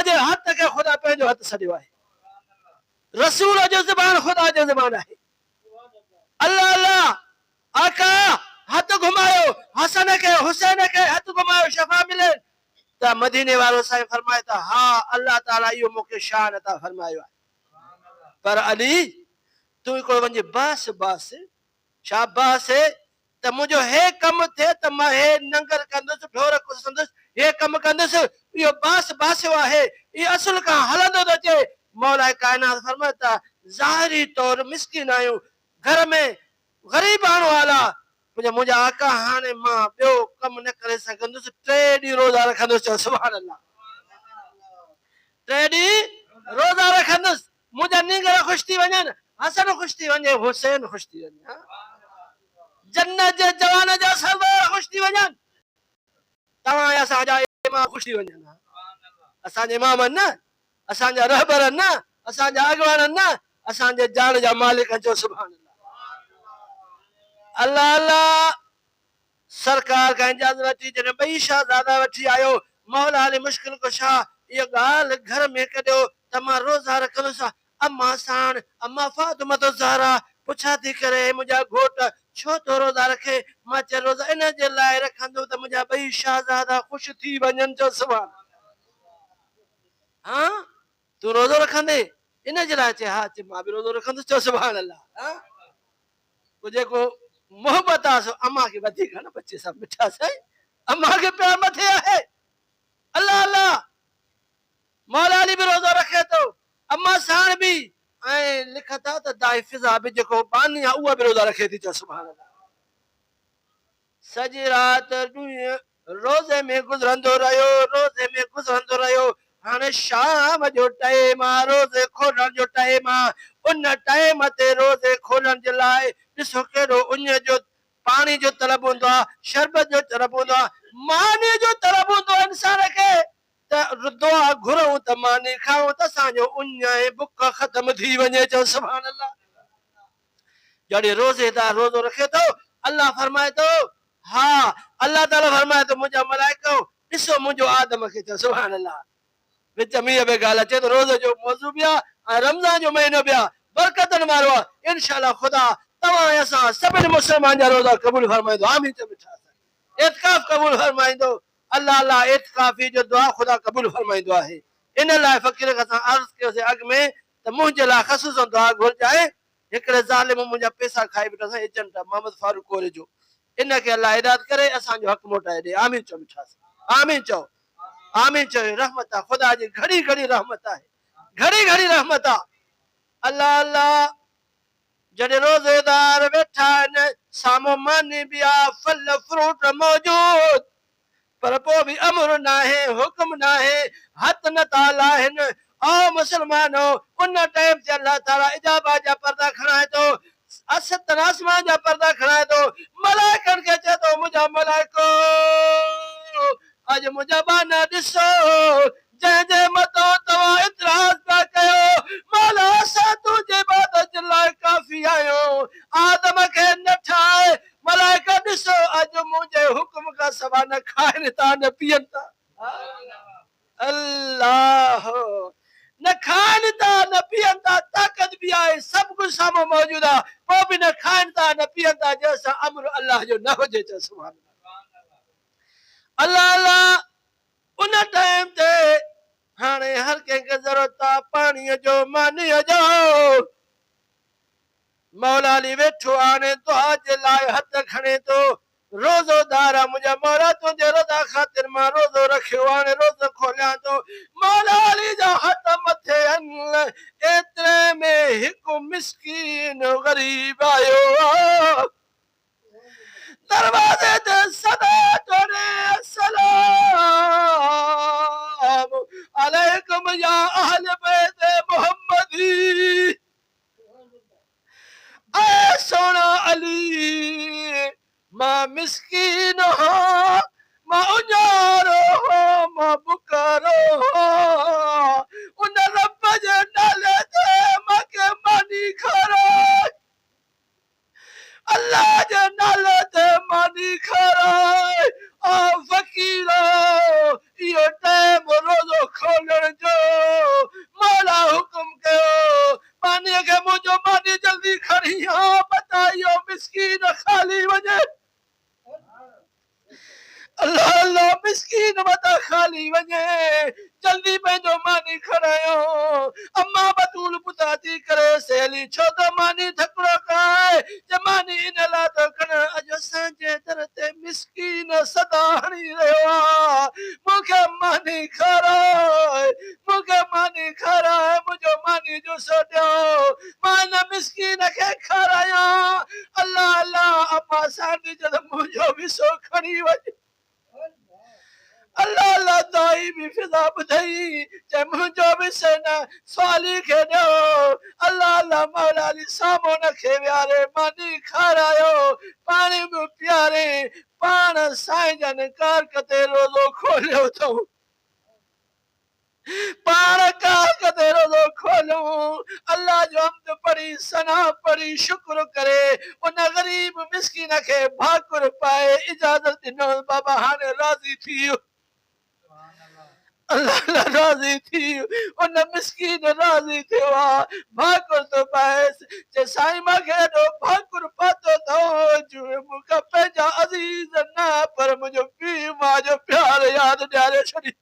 जे हथ के खुदा पंहिंजो हथ सॾियो आहे रसूल जो ज़बान खुदा जो ज़बान है अल्लाह अल्लाह आका हथ घुमायो हसन के हुसैन के हथ घुमायो शफा मिले त मदीने वालो साईं फरमाए था हाँ अल्लाह ताला इहो मूंखे शान अता फरमायो आहे पर अली तू हिकिड़ो वञी बस बस शाबाश त मुंहिंजो हे कम थे त मां हे नंगर कंदुसि ढोर कुसंदुसि हे कम कंदुसि इहो बास बासियो आहे इहो असुल खां हलंदो थो अचे मौला कायनात फरमाए था ज़ाहिरी तौर मिस्किन आहियूं घर में ग़रीब आणो वाला मुंहिंजा आका हाणे मां ॿियो कम न करे सघंदुसि 3 ॾींहं रोज़ा रखंदुसि चओ सुभान अल्लाह 3 ॾींहं रोज़ा रखंदुसि मुंहिंजा नींगर ख़ुशि थी वञनि हसन ख़ुशि थी वञे हुसैन ख़ुशि थी वञे जन्नत जे जवान जा सरदार ख़ुशि थी वञनि तव्हां असांजा इमाम ख़ुशि थी वञनि असांजे इमाम न असांजा रहबर न असांजा अॻवान न असांजे जान जा मालिक चओ सुभान अल्लाह अल्लाह सरकार का इजाज़त वठी जॾहिं ॿई शहज़ादा वठी आयो मौला अली मुश्किल कुशा इहो ॻाल्हि घर में कढियो त मां रोज़ा रखंदुसि अम्मा साण अम्मा फातिमा ज़हरा पुछा थी करे मुंहिंजा घोट छो तो रोज़ा रखे मां चयो रोज़ा इन जे लाइ रखंदो त मुंहिंजा ॿई शहज़ादा ख़ुशि थी वञनि चओ सुभान हाँ तू रोज़ो रखंदे इन जे लाइ चए हा चए मां बि रोज़ो रखंदुसि चओ सुभान अल्लाह पोइ जेको मोहब्बत आहे सो अम्मा खे वधीक न बचे सभु मिठा साईं अम्मा खे प्यार मथे आहे अल्लाह अल्लाह मौला अली भी रोज़ो रखे तो अम्मा साण भी लिखता त दाई फिजा भी जेको बानी आहे उहा भी रोज़ा रखे थी चओ सुभान अल्लाह सॼी राति रोज़े में गुज़रंदो रहियो हाणे शाम जो टाइम आहे रोज़े खोलण जो टाइम आहे उन टाइम ते रोज़े खोलण जे लाइ ॾिसो केॾो उन जो पानी जो तलब हूंदो आहे शरबत जो तलब हूंदो आहे मानी जो तलब हूंदो आहे इंसान खे त दुआ घुरूं त मानी खाऊं त असांजो उन बुख ख़तम थी वञे चओ सुभान अल्लाह जॾहिं रोज़ेदार रोज़ो रखे थो अल्लाह फरमाए थो हा अल्लाह ताला फरमाए थो मुंहिंजा मलाइको ॾिसो मुंहिंजो आदम खे चओ सुभान अल्लाह विच में इहा बि ॻाल्हि अचे थो रोज़ जो मौज़ू बि आहे ऐं रमज़ान जो महीनो बि आहे बरकतनि वारो आहे इंशाअल्लाह ख़ुदा तव्हां असां सभिनी मुस्लमान जा रोज़ा क़बूल फरमाईंदो आमीन चओ मिठा एतिकाफ़ क़बूल फरमाईंदो अल्लाह अल्लाह एतिकाफ़ी जो दुआ ख़ुदा क़बूल फरमाईंदो आहे इन लाइ फ़क़ीर खे असां अर्ज़ु कयोसीं अॻु में त मुंहिंजे लाइ ख़ुसूसन दुआ घुरिजाए हिकिड़े ज़ालिम मुंहिंजा पैसा खाई बीठो असां एजेंट मोहम्मद फारूक कोरे जो इनखे अल्लाह हिदायत करे असांजो हक़ मोटाए ॾे आमीन चओ मिठा आमीन चओ रहमत आहे ख़ुदा जी घड़ी घड़ी रहमत आहे घड़ी घड़ी रहमत आहे अल्लाह अल्लाह जॾहिं रोज़ेदार वेठा आहिनि साम्हूं मानी बि आहे फल फ्रूट मौजूद पर पोइ बि अमर न आहे हुक्म न आहे हथ न था लाहिनि ओ मुसलमानो उन टाइम ते अल्लाह ताला इजाबत जा पर्दा खणाए थो असत आसमान जा पर्दा खणाए थो मलाइकनि खे चए थो मुंहिंजा मलाइको अॼु मुंहिंजा बाना ॾिसो जंहिंजे मथां तव्हां इतराज़ पिया कयो मौला असां तुंहिंजे इबादत जे लाइ काफ़ी आहियूं आदम खे न ठाहे मलाइका ॾिसो अॼु मुंहिंजे हुक्म खां सवाइ न खाइनि था न पीअनि था अल्लाह न खाइनि था न पीअनि था ताक़त बि आहे सभु कुझु साम्हूं मौजूदु आहे पोइ बि न खाइनि था न पीअनि था जंहिंसां अमर अल्लाह जो न हुजे चओ सुभान अल्लाह अल्लाह उन टाइम ते हाणे हर कंहिंखे ज़रूरत आहे पाणीअ जो मानीअ जो मौला अली वेठो हाणे दुआ जे लाइ हथ खणे थो रोज़ोदार आहे मुंहिंजा मौला तुंहिंजे रज़ा ख़ातिर मां रोज़ो रखियो हाणे रोज़ो खोलियां थो मौला अली जा हथ मथे आहिनि एतिरे में हिकु मिस्कीन ग़रीब आयो दरवाज़े ते सदा तोड़े सलाम अलैकुम या अहल बैत मोहम्मदी ऐ सोना अली मां मिस्कीन हो मां उजारो हो मां बुकारो हो उन रब जे नाले ते मूंखे मानी खाराए अल्लाह जे नाले ते मानी खाराए ओ फ़क़ीरो इहो टाइम रोज़ो खोलण जो जल्दी पंहिंजो मानी खणायो अम्मा बतूल पुताती करे सहेली छो त मानी थकड़ो खाए जमानी इन लाइ थो खण अॼु असांजे दर ते मिसकीन सदा हणी रहियो आहे मूंखे मानी खाराए मूंखे मानी खाराए मुंहिंजो मानी जो सो ॾियो मां हिन मिसकीन खे खारायां अल्लाह अल्लाह अम्मा साडी जद मुंहिंजो बि सो खणी वञ अल्लाह अल्लाह दाई भी फिजा बुधाई चे मुंहिंजो बि सेना सवाली खे ॾियो अल्लाह अल्लाह मौला अली साम्हूं न खे वियारे मानी खारायो पाणी बि पीआरे पाण साईं जन कारकते रोज़ो खोलियो अथऊं पाण कारकते रोज़ो खोलियो अल्लाह जो हम्द पढ़ी सना पढ़ी शुक्र करे उन गरीब मिस्कीन खे भाकुर पाए इजाज़त ॾिनो बाबा हाणे राज़ी थी वियो अल्लाह राज़ी थी उन मिस्कीन राज़ी थियो आहे भाकुर थो पाएसि जे साईं मूंखे एॾो भाकुर पातो अथव जो मूंखे पंहिंजा अज़ीज़ न पर मुंहिंजो पीउ मां जो प्यार यादि ॾियारे छॾी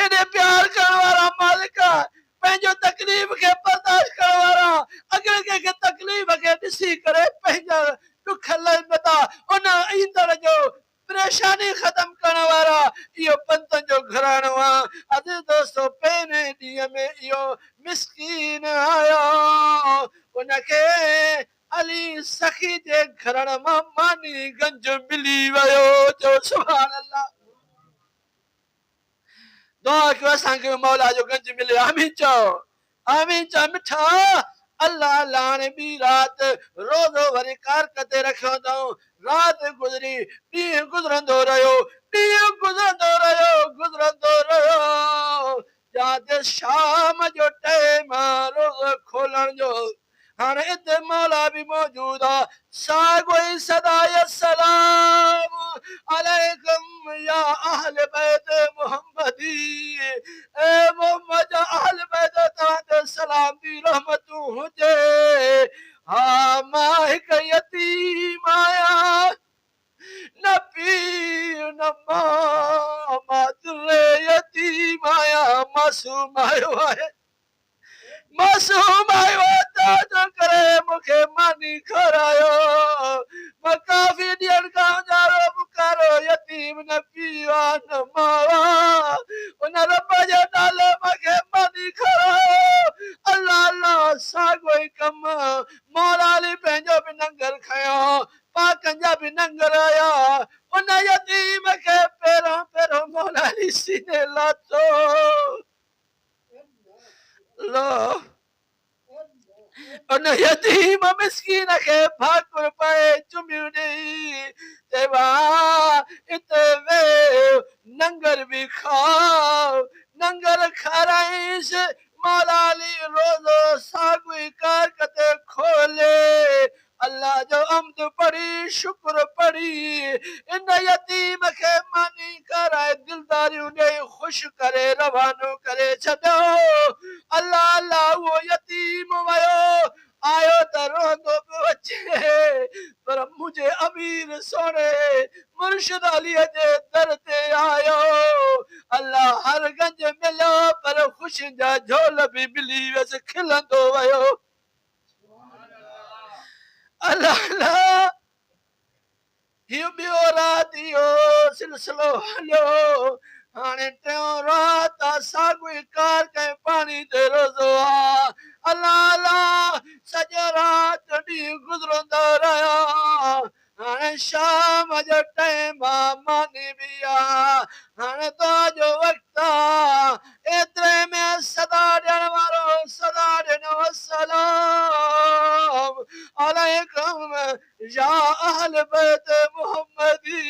एॾे प्यार करण वारा मालिक पंहिंजो तकलीफ़ खे बर्दाश्त करण वारा अॻिले कंहिंखे तकलीफ़ खे ॾिसी करे पंहिंजा दुख लहंदा उन ईंदड़ जो परेशानी ख़त्म करण वारा इहो पंतनि जो घराणो आहे अॼु दोस्तो पहिरें ॾींहं में इहो मिसकीन आयो उनखे अली सखी जे घरण मां मानी गंज मिली वियो जो सुभान अल्लाह दुआ कयो असांखे मौला जो गंज मिले आमीन चओ मिठा अल्लाह अल्लाह हाणे ॿी राति रोज़ो वरी कारकते रखियो अथऊं राति गुज़री ॾींहुं गुज़रंदो रहियो जाते शाम जो टाइम रोज़ो खोलण जो हाणे हिते मौला बि मौजूद आहे साॻियो सदा सलाम अलैकुम या अहल बैत मोहम्मदी ए मोहम्मद जा अहल बैत तव्हां ते सलाम दी रहमतूं हुजे हा मां हिकु यतीम आहियां न पीउ न मां दिले यतीम आहियां मासूम आयो आहे मासूम आयो जो करे मूंखे मानी खारायो मां काफ़ी ॾींहंनि खां जारो पुकारो यतीम न पीउ न मां उन रब जे नाले मूंखे मानी खारायो अल्लाह अल्लाह साॻियो ई कमु मौला अली पंहिंजो बि लंगर खयो पाकनि जा बि लंगर आया उन यतीम खे पहिरों मौला अली सीने लाथो अल्लाह उन यतीम मिस्कीन खे भाकुर पाए चुमियूं ॾेई चइबा हिते वेह लंगर बि खाओ लंगर खाराईंसि मौला अली रोज़ो साॻियो कारकते खोले अल्लाह जो हम्द पढ़ी शुक्र पढ़ी इन यतीम खे मानी कराए दिलदारियूं ॾेई ख़ुशि करे रवानो करे छॾियो अल्लाह अल्लाह उहो यतीम वियो आयो त रोंदो पियो अचे पर मुंहिंजे अमीर सोणे मुर्शिद अलीअ जे दर ते आयो अल्लाह हर गंज मिलियो पर ख़ुशी जा झोल बि मिली वियसि खिलंदो वियो अल्लाह अल्लाह हीउ ॿियो राति इहो सिलसिलो हलियो हाणे टियों राति साॻियो कार कंहिं पाणी ते रोज़ो आहे अल्लाह अल्लाह सॼो राति ॾींहुं गुज़रंदा रहिया हाणे शाम जो टाइम आहे मानी बि आहे हाणे तुंहिंजो वक़्तु आहे एतिरे में सदा ॾियण वारो सदा ॾिनो सलाम अलैकुम या अहल बैत मोहम्मदी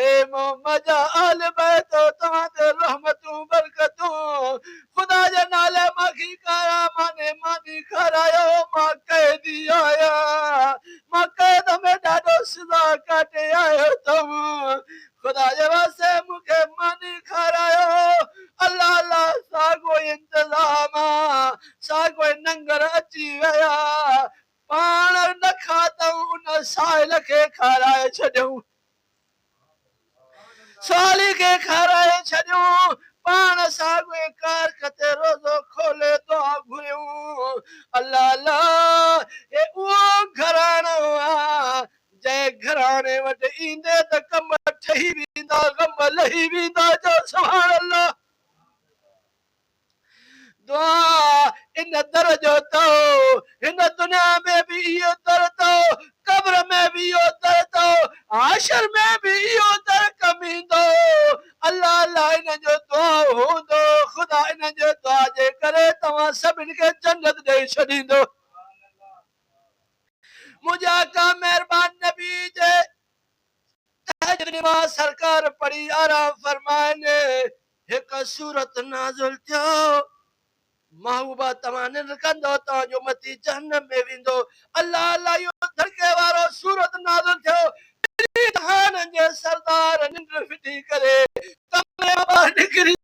ए मोहम्मद जा अहल बैत तव्हां ते रहमतूं बरकतूं खुदा जे नाले माखी काया माने मानी खारायो मां कैदी आहियां मां कैद में ॾाढो सज़ा काटे आयो अथमि खुदा जे वास्ते मूंखे मानी खारायो अल्लाह अल्लाह साॻियो इंतज़ाम साॻियो लंगर अची विया पाण न खाधऊं उन साहिल खे खाराए छॾियऊं साली खे रही वेंदा जो सुभान अल्लाह दुआ इन दर जो तो इन दुनिया में भी इहो दर तो कब्र में भी इहो दर तो आशर में भी इहो दर कमींदो अल्लाह अल्लाह इन जो दुआ हूंदो खुदा इन जो दुआ जे करे तव्हां सभिनि खे जन्नत ॾेई छॾींदो मुंहिंजा का महिरबान नबी जे तहज्जुद नमाज़ सरकार पढ़ी आराम फरमाइनि हिकु सूरत नाज़िल थियो महबूबा तव्हां निंड कंदो तव्हांजो मती जहन्नम में वेंदो अल्लाह